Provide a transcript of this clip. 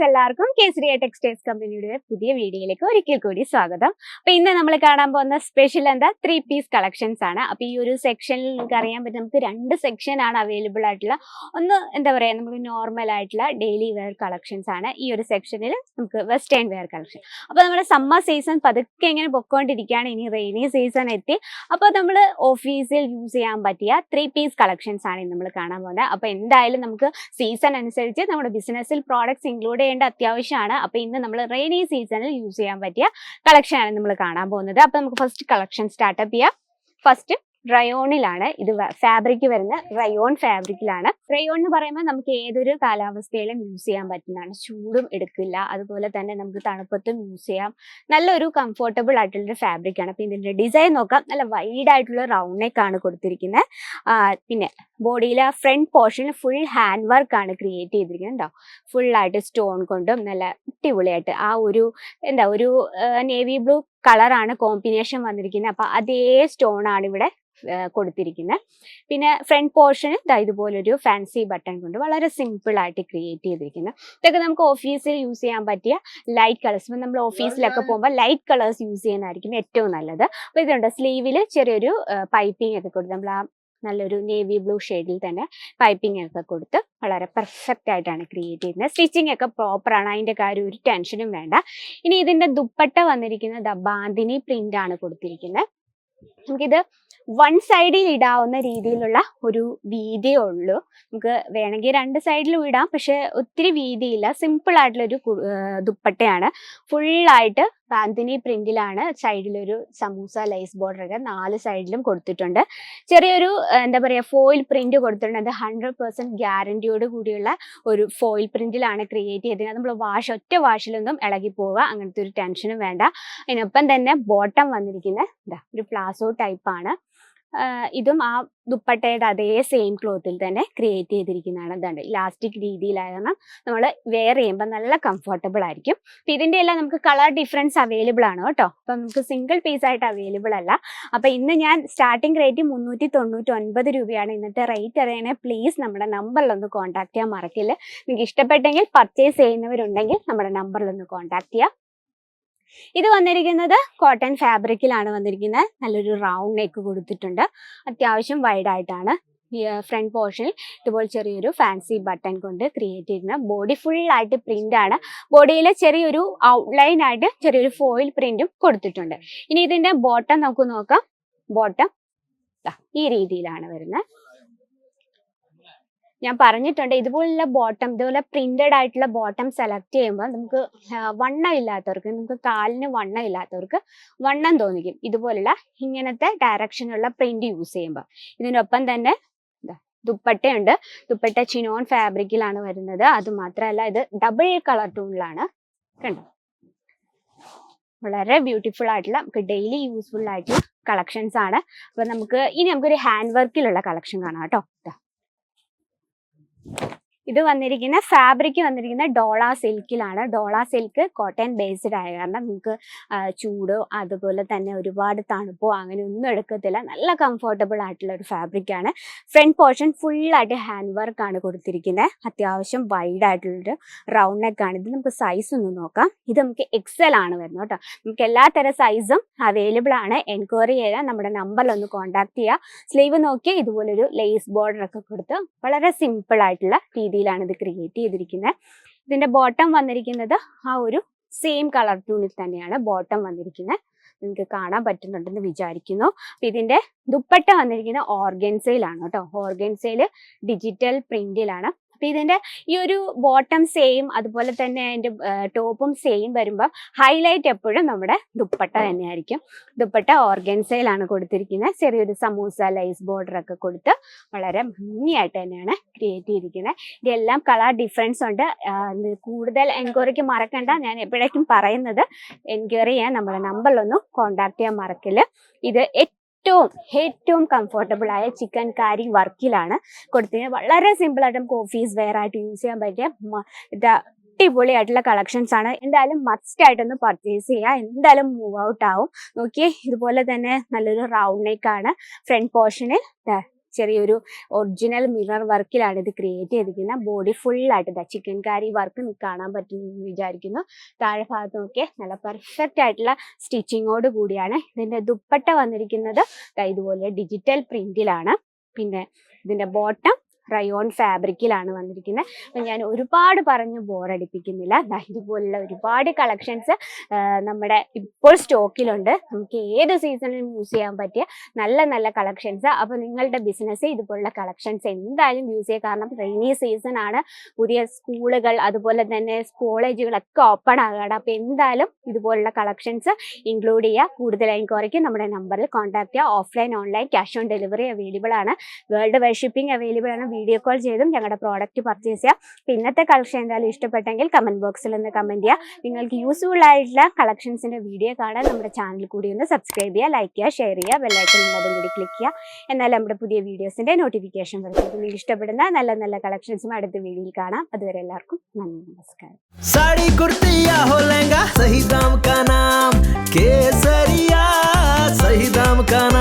എല്ലാവർക്കും കേസരിയ ടെക്സ്റ്റൈൽസ് കമ്പനിയുടെ പുതിയ വീഡിയോയിലേക്ക് ഒരിക്കൽ കൂടി സ്വാഗതം. അപ്പൊ ഇന്ന് നമ്മൾ കാണാൻ പോകുന്ന സ്പെഷ്യൽ 3 പീസ് കളക്ഷൻസ് ആണ്. അപ്പൊ ഈ ഒരു സെക്ഷനിൽ നിങ്ങൾക്ക് അറിയാൻ പറ്റും, നമുക്ക് 2 സെക്ഷൻ ആണ് അവൈലബിൾ ആയിട്ടുള്ള. ഒന്ന് നമുക്ക് നോർമൽ ആയിട്ടുള്ള ഡെയിലി വെയർ കളക്ഷൻസ് ആണ്. ഈ ഒരു സെക്ഷനിൽ നമുക്ക് വെസ്റ്റേൺ വെയർ കളക്ഷൻ. അപ്പൊ നമ്മുടെ സമ്മർ സീസൺ പതുക്കെ ഇങ്ങനെ പൊക്കോണ്ടിരിക്കുകയാണ്. ഇനി റെയിനി സീസൺ എത്തി. അപ്പൊ നമ്മൾ ഓഫീസിൽ യൂസ് ചെയ്യാൻ പറ്റിയ 3 പീസ് കളക്ഷൻസ് ആണ് നമ്മൾ കാണാൻ പോകുന്നത്. അപ്പൊ എന്തായാലും നമുക്ക് സീസൺ അനുസരിച്ച് നമ്മുടെ ബിസിനസ്സിൽ പ്രോഡക്ട്സ് ഇൻക്ലൂഡ് ചെയ്യേണ്ട അത്യാവശ്യമാണ്. അപ്പൊ ഇന്ന് നമ്മൾ റെയിനി സീസണിൽ യൂസ് ചെയ്യാൻ പറ്റിയ കളക്ഷൻ ആണ് നമ്മൾ കാണാൻ പോകുന്നത്. അപ്പൊ നമുക്ക് ഫസ്റ്റ് കളക്ഷൻ സ്റ്റാർട്ടപ്പ് ചെയ്യാം. ഫസ്റ്റ് റയോണിലാണ്. ഇത് ഫാബ്രിക് വരുന്ന റയോൺ ഫാബ്രിക്കിലാണ്. റയോൺ എന്ന് പറയുമ്പോൾ നമുക്ക് ഏതൊരു കാലാവസ്ഥയിലും യൂസ് ചെയ്യാൻ പറ്റുന്നതാണ്. ചൂടും എടുക്കില്ല, അതുപോലെ തന്നെ നമുക്ക് തണുപ്പത്തും യൂസ് ചെയ്യാം. നല്ലൊരു കംഫർട്ടബിൾ ആയിട്ടുള്ളൊരു ഫാബ്രിക് ആണ്. അപ്പൊ ഇതിന്റെ ഡിസൈൻ നോക്കാം. നല്ല വൈഡ് ആയിട്ടുള്ള റൗണ്ട് നെക്ക് ആണ് കൊടുത്തിരിക്കുന്നത്. പിന്നെ ബോഡിയിലെ ഫ്രണ്ട് പോർഷനിൽ ഫുൾ ഹാൻഡ് വർക്ക് ആണ് ക്രിയേറ്റ് ചെയ്തിരിക്കുന്നത്. ഫുൾ ആയിട്ട് സ്റ്റോൺ കൊണ്ടും നല്ല അടിപൊളിയായിട്ട് ആ ഒരു ഒരു നേവി ബ്ലൂ കളറാണ് കോമ്പിനേഷൻ വന്നിരിക്കുന്നത്. അപ്പൊ അതേ സ്റ്റോൺ ആണ് ഇവിടെ കൊടുത്തിരിക്കുന്നത്. പിന്നെ ഫ്രണ്ട് പോർഷന് ഇതുപോലൊരു ഫാൻസി ബട്ടൺ കൊണ്ട് വളരെ സിമ്പിൾ ആയിട്ട് ക്രിയേറ്റ് ചെയ്തിരിക്കുന്നത്. ഇതൊക്കെ നമുക്ക് ഓഫീസിൽ യൂസ് ചെയ്യാൻ പറ്റിയ ലൈറ്റ് കളേഴ്സ്. ഇപ്പം നമ്മൾ ഓഫീസിലൊക്കെ പോകുമ്പോൾ ലൈറ്റ് കളേഴ്സ് യൂസ് ചെയ്യുന്നതായിരിക്കും ഏറ്റവും നല്ലത്. അപ്പോൾ ഇതുണ്ട്, സ്ലീവിൽ ചെറിയൊരു പൈപ്പിംഗ് ഒക്കെ കൊടുത്ത് നമ്മൾ ആ നല്ലൊരു നേവി ബ്ലൂ ഷെയ്ഡിൽ തന്നെ പൈപ്പിംഗ് ഒക്കെ കൊടുത്ത് വളരെ പെർഫെക്റ്റ് ആയിട്ടാണ് ക്രിയേറ്റ് ചെയ്യുന്നത്. സ്റ്റിച്ചിങ് ഒക്കെ പ്രോപ്പറാണ്, അതിൻ്റെ കാര്യം ഒരു ടെൻഷനും വേണ്ട. ഇനി ഇതിന്റെ ദുപ്പട്ട വന്നിരിക്കുന്നത് ബാന്തിനി പ്രിന്റ് ആണ് കൊടുത്തിരിക്കുന്നത്. നമുക്കിത് വൺ സൈഡിൽ ഇടാവുന്ന രീതിയിലുള്ള ഒരു വീതിയേ ഉള്ളൂ. നമുക്ക് വേണമെങ്കിൽ 2 സൈഡിലും ഇടാം, പക്ഷെ ഒത്തിരി വീതിയില്ല. സിമ്പിൾ ആയിട്ടുള്ളൊരു ദുപ്പട്ടയാണ്. ഫുള്ളായിട്ട് ബാന്തിനി പ്രിന്റിലാണ്. സൈഡിലൊരു സമൂസ ലൈസ് ബോർഡർ ഒക്കെ 4 സൈഡിലും കൊടുത്തിട്ടുണ്ട്. ചെറിയൊരു ഫോയിൽ പ്രിന്റ് കൊടുത്തിട്ടുണ്ട്. അത് 100% ഗ്യാരണ്ടിയോട് കൂടിയുള്ള ഒരു ഫോയിൽ പ്രിന്റിലാണ് ക്രിയേറ്റ് ചെയ്തത്. നമ്മൾ ഒറ്റ വാഷിലൊന്നും ഇളകി പോവുക, അങ്ങനത്തെ ഒരു ടെൻഷനും വേണ്ട. അതിനൊപ്പം തന്നെ ബോട്ടം വന്നിരിക്കുന്നത് ഒരു പ്ലാസോ ടൈപ്പാണ്. ഇതും ആ ദുപ്പട്ടയുടെ അതേ സെയിം ക്ലോത്തിൽ തന്നെ ക്രിയേറ്റ് ചെയ്തിരിക്കുന്നതാണ്. ഇതുണ്ട് ഇലാസ്റ്റിക് രീതിയിലായിരുന്നു. നമ്മൾ വെയർ ചെയ്യുമ്പോൾ നല്ല കംഫർട്ടബിൾ ആയിരിക്കും. അപ്പം ഇതിൻ്റെ എല്ലാം നമുക്ക് കളർ ഡിഫറൻസ് അവൈലബിൾ ആണ് കേട്ടോ. അപ്പം നമുക്ക് സിംഗിൾ പീസ് ആയിട്ട് അവൈലബിൾ അല്ല. അപ്പം ഇന്ന് ഞാൻ സ്റ്റാർട്ടിംഗ് റേറ്റ് 399 രൂപയാണ് ഇന്നത്തെ റേറ്റ്. അറിയണേ പ്ലീസ് നമ്മുടെ നമ്പറിലൊന്ന് കോൺടാക്ട് ചെയ്യാൻ മറക്കില്ല. നിങ്ങൾക്ക് ഇഷ്ടപ്പെട്ടെങ്കിൽ പർച്ചേസ് ചെയ്യുന്നവരുണ്ടെങ്കിൽ നമ്മുടെ നമ്പറിലൊന്ന് കോൺടാക്ട് ചെയ്യാം. ഇത് വന്നിരിക്കുന്നത് കോട്ടൺ ഫാബ്രിക്കിലാണ് വന്നിരിക്കുന്നത്. നല്ലൊരു റൗണ്ട് നെക്ക് കൊടുത്തിട്ടുണ്ട്. അത്യാവശ്യം വൈഡ് ആയിട്ടാണ്. ഫ്രണ്ട് പോർഷനിൽ ഇതുപോലെ ചെറിയൊരു ഫാൻസി ബട്ടൺ കൊണ്ട് ക്രിയേറ്റ് ചെയ്യുന്ന ബോഡി ഫുൾ ആയിട്ട് പ്രിന്റ് ആണ്. ബോഡിയിൽ ചെറിയൊരു ഔട്ട്ലൈൻ ആയിട്ട് ചെറിയൊരു ഫോയിൽ പ്രിന്റും കൊടുത്തിട്ടുണ്ട്. ഇനി ഇതിന്റെ ബോട്ടം നമുക്ക് നോക്കാം. ബോട്ടം ഈ രീതിയിലാണ് വരുന്നത്. ഞാൻ പറഞ്ഞിട്ടുണ്ട്, ഇതുപോലുള്ള ബോട്ടം, ഇതുപോലെ പ്രിന്റഡ് ആയിട്ടുള്ള ബോട്ടം സെലക്ട് ചെയ്യുമ്പോൾ നമുക്ക് വണ്ണം ഇല്ലാത്തവർക്ക്, നമുക്ക് കാലിന് വണ്ണം ഇല്ലാത്തവർക്ക് വണ്ണം തോന്നിക്കും ഇതുപോലുള്ള ഇങ്ങനത്തെ ഡയറക്ഷനുള്ള പ്രിന്റ് യൂസ് ചെയ്യുമ്പോൾ. ഇതിനൊപ്പം തന്നെ ദുപ്പട്ടയുണ്ട്. ദുപ്പട്ട ചിനോൺ ഫാബ്രിക്കിലാണ് വരുന്നത്. അത് മാത്രമല്ല ഇത് ഡബിൾ കളർ ടൂണിലാണ്. കണ്ടോ, വളരെ ബ്യൂട്ടിഫുൾ ആയിട്ടുള്ള നമുക്ക് ഡെയിലി യൂസ്ഫുൾ ആയിട്ടുള്ള കളക്ഷൻസ് ആണ്. അപ്പൊ നമുക്കൊരു ഹാൻഡ് വർക്കിലുള്ള കളക്ഷൻ കാണാം കേട്ടോ. ഇത് വന്നിരിക്കുന്ന ഫാബ്രിക് വന്നിരിക്കുന്ന ഡോള സിൽക്കിലാണ്. ഡോള സിൽക്ക് കോട്ടൺ ബേസ്ഡ് ആയ കാരണം നമുക്ക് ചൂടോ അതുപോലെ തന്നെ ഒരുപാട് തണുപ്പോ അങ്ങനെ ഒന്നും എടുക്കത്തില്ല. നല്ല കംഫർട്ടബിൾ ആയിട്ടുള്ള ഒരു ഫാബ്രിക് ആണ്. ഫ്രണ്ട് പോർഷൻ ഫുള്ളായിട്ട് ഹാൻഡ് വർക്ക് ആണ് കൊടുത്തിരിക്കുന്നത്. അത്യാവശ്യം വൈഡ് ആയിട്ടുള്ളൊരു റൗണ്ട് നെക്ക് ആണ്. ഇത് നമുക്ക് സൈസ് ഒന്ന് നോക്കാം. ഇത് നമുക്ക് XL ആണ് വരുന്നത് കേട്ടോ. നമുക്ക് എല്ലാത്തരം സൈസും അവൈലബിൾ ആണ്. എൻക്വയറി ചെയ്യാൻ നമ്മുടെ നമ്പറിൽ ഒന്ന് കോൺടാക്ട് ചെയ്യുക. സ്ലീവ് നോക്കി ഇതുപോലൊരു ലേസ് ബോർഡർ ഒക്കെ കൊടുത്ത് വളരെ സിമ്പിൾ ആയിട്ടുള്ള രീതിയിലാണ് ഇത് ക്രിയേറ്റ് ചെയ്തിരിക്കുന്നത്. ഇതിന്റെ ബോട്ടം വന്നിരിക്കുന്നത് ആ ഒരു സെയിം കളർ ട്യൂണിൽ തന്നെയാണ് ബോട്ടം വന്നിരിക്കുന്നത്. നിങ്ങൾക്ക് കാണാൻ പറ്റുന്നുണ്ടെന്ന് വിചാരിക്കുന്നു. ഇതിന്റെ ദുപ്പട്ട വന്നിരിക്കുന്നത് ഓർഗൻസയിലാണ് കേട്ടോ. ഓർഗൻസയിൽ ഡിജിറ്റൽ പ്രിന്റിലാണ്. അപ്പൊ ഇതിന്റെ ഈ ഒരു ബോട്ടം സെയിം, അതുപോലെ തന്നെ അതിന്റെ ടോപ്പും സെയിം വരുമ്പോൾ ഹൈലൈറ്റ് എപ്പോഴും നമ്മുടെ ദുപ്പട്ട തന്നെയായിരിക്കും. ദുപ്പട്ട ഓർഗൻസയിലാണ് കൊടുത്തിരിക്കുന്നത്. ചെറിയൊരു സമൂസ ലൈസ് ബോർഡർ ഒക്കെ കൊടുത്ത് വളരെ ഭംഗിയായിട്ട് തന്നെയാണ് ക്രിയേറ്റ് ചെയ്തിരിക്കുന്നത്. ഇതെല്ലാം കളർ ഡിഫറൻസ് ഉണ്ട്. കൂടുതൽ എൻക്വയറിക്ക് മറക്കണ്ട. ഞാൻ എപ്പോഴേക്കും പറയുന്നത്, എൻക്വയറി ചെയ്യാൻ നമ്മുടെ നമ്പറിലൊന്നും കോൺടാക്ട് ചെയ്യാൻ മറക്കില്ല. ഇത് ഏറ്റവും കംഫർട്ടബിൾ ആയ ചിക്കൻ കാരി വർക്കിലാണ് കൊടുത്തിരിക്കുന്നത്. വളരെ സിമ്പിൾ ആയിട്ട് നമുക്ക് ഓഫീസ് വെയർ ആയിട്ട് യൂസ് ചെയ്യാൻ പറ്റിയ അടിപൊളിയായിട്ടുള്ള കളക്ഷൻസ് ആണ്. എന്തായാലും മസ്റ്റ് ആയിട്ടൊന്ന് പർച്ചേസ് ചെയ്യുക, എന്തായാലും മൂവ് ഔട്ട് ആവും. നോക്കിയേ, ഇതുപോലെ തന്നെ നല്ലൊരു റൗണ്ട് നെക്ക് ആണ്. ഫ്രണ്ട് പോർഷന് ചെറിയൊരു ഒറിജിനൽ മിറർ വർക്കിലാണ് ഇത് ക്രിയേറ്റ് ചെയ്തിരിക്കുന്നത്. ബോഡി ഫുള്ളായിട്ട് ചിക്കൻ കാരി വർക്ക് കാണാൻ പറ്റുമെന്ന് വിചാരിക്കുന്നു. താഴെ ഭാഗത്ത് നോക്കിയേ, നല്ല പെർഫെക്റ്റ് ആയിട്ടുള്ള സ്റ്റിച്ചിങ്ങോട് കൂടിയാണ്. ഇതിന്റെ ദുപ്പട്ട വന്നിരിക്കുന്നത് ഇതുപോലെ ഡിജിറ്റൽ പ്രിന്റിലാണ്. പിന്നെ ഇതിന്റെ ബോട്ടം റയോൺ ഫാബ്രിക്കിലാണ് വന്നിരിക്കുന്നത്. അപ്പം ഞാൻ ഒരുപാട് പറഞ്ഞ് ബോറടിപ്പിക്കുന്നില്ല. ഇതുപോലുള്ള ഒരുപാട് കളക്ഷൻസ് നമ്മുടെ ഇപ്പോൾ സ്റ്റോക്കിലുണ്ട്. നമുക്ക് ഏത് സീസണിലും യൂസ് ചെയ്യാൻ പറ്റിയ നല്ല നല്ല കളക്ഷൻസ്. അപ്പോൾ നിങ്ങളുടെ ബിസിനസ് ഇതുപോലുള്ള കളക്ഷൻസ് എന്തായാലും യൂസ് ചെയ്യുക. കാരണം റെയിനി സീസൺ ആണ്, പുതിയ സ്കൂളുകൾ അതുപോലെ തന്നെ കോളേജുകളൊക്കെ ഓപ്പൺ ആകുകയാണ്. അപ്പോൾ എന്തായാലും ഇതുപോലുള്ള കളക്ഷൻസ് ഇൻക്ലൂഡ് ചെയ്യുക. കൂടുതൽ എൻക്വയറിക്ക് നമ്മുടെ നമ്പറിൽ കോൺടാക്ട് ചെയ്യുക. Offline online cash on delivery available ആണ്. വേൾഡ് വൈഡ് ഷിപ്പിംഗ് അവൈലബിൾ ആണ്. വീഡിയോ കോൾ ചെയ്തും ഞങ്ങളുടെ പ്രോഡക്റ്റ് പർച്ചേസ് ചെയ്യുക. അപ്പോൾ ഇന്നത്തെ കളക്ഷൻ എന്തായാലും ഇഷ്ടപ്പെട്ടെങ്കിൽ കമന്റ് ബോക്സിൽ ഒന്ന് കമന്റ് ചെയ്യുക. നിങ്ങൾക്ക് യൂസ്ഫുൾ ആയിട്ടുള്ള കളക്ഷൻസിന്റെ വീഡിയോ കാണാൻ നമ്മുടെ ചാനൽ കൂടി ഒന്ന് സബ്സ്ക്രൈബ് ചെയ്യുക, ലൈക്ക് ചെയ്യുക, ഷെയർ ചെയ്യുക, ബെല്ലൈക്കൺ അതും കൂടി ക്ലിക്ക് ചെയ്യുക. എന്നാൽ നമ്മുടെ പുതിയ വീഡിയോസിന്റെ നോട്ടിഫിക്കേഷൻ വരും. നിങ്ങൾക്ക് ഇഷ്ടപ്പെടുന്ന നല്ല നല്ല കളക്ഷൻസും അടുത്ത വീഡിയോയിൽ കാണാം. അതുവരെ എല്ലാവർക്കും നന്ദി, നമസ്കാരം. साड़ी कुर्ती या हो लहंगा, सही दाम का नाम केसरिया, सही दाम का नाम।